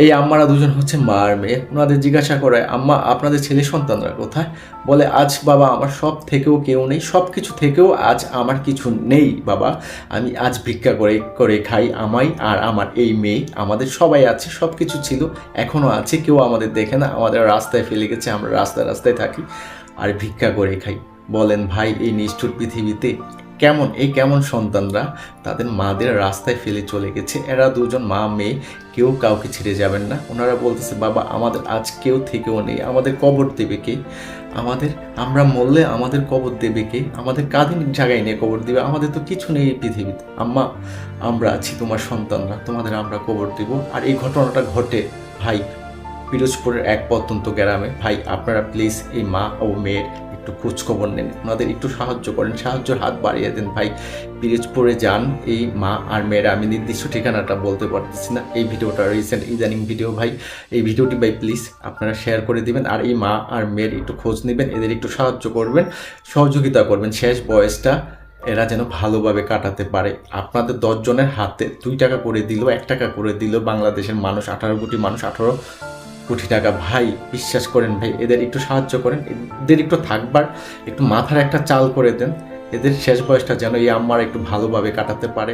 এই আম্মারা দুজন হচ্ছে মা আর মেয়ে। ওনাদের জিজ্ঞাসা করে, আম্মা আপনাদের ছেলে সন্তানরা কোথায়? বলে, আজ বাবা আমার সব থেকেও কেউ নেই, সব কিছু থেকেও আজ আমার কিছু নেই বাবা। আমি আজ ভিক্ষা করে করে খাই, আমাই আর আমার এই মেয়ে, আমাদের সবাই আছে, সব কিছু ছিল, এখনও আছে, কেউ আমাদের দেখে না, আমাদের রাস্তায় ফেলে গেছে, আমরা রাস্তায় রাস্তায় থাকি আর ভিক্ষা করে খাই। বলেন ভাই, এই নিষ্ঠুর পৃথিবীতে কেমন সন্তানরা তাদের মাদের রাস্তায় ফেলে চলে গেছে। এরা দুজন মা মেয়ে, কেউ কাউকে ছেড়ে যাবেন না। ওনারা বলতেছে, বাবা আমাদের আজ কেউ থেকেও নেই, আমাদের কবর দেবে কে? আমরা মরলে আমাদের কবর দেবে কে? আমাদের কাঁধে জায়গায় নিয়ে কবর দিবে? আমাদের তো কিছু নেই এই পৃথিবীতে। আম্মা, আমরা আছি তোমার সন্তানরা, তোমাদের আমরা কবর দিব। আর এই ঘটনাটা ঘটে ভাই পিরোজপুরের এক প্রত্যন্ত গ্রামে। ভাই আপনারা প্লিজ এই মা ও মেয়ের একটু খোঁজখবর নেন, ওনাদের একটু সাহায্য করেন, সাহায্যের হাত বাড়িয়ে দেন ভাই। পিরোজপুরে যান এই মা আর মেয়েরা, আমি নির্দিষ্ট ঠিকানাটা বলতে পারতেছি না, এই ভিডিওটা রিসেন্ট ইদানিং ভিডিও ভাই। এই ভিডিওটি ভাই প্লিজ আপনারা শেয়ার করে দিবেন, আর এই মা আর মেয়ের একটু খোঁজ নেবেন, এদের একটু সাহায্য করবেন, সহযোগিতা করবেন, শেষ বয়সটা এরা যেন ভালোভাবে কাটাতে পারে। আপনাদের 10 জনের হাতে 2 টাকা করে দিল, 1 টাকা করে দিল, বাংলাদেশের মানুষ 18 কোটি মানুষ, 18 কোটি টাকা। ভাই বিশ্বাস করেন ভাই, এদের একটু সাহায্য করেন, এদের একটু থাকবার একটু মাথার একটা চাল করে দেন, এদের শেষ বয়সটা যেন এই আম্মারা একটু ভালোভাবে কাটাতে পারে।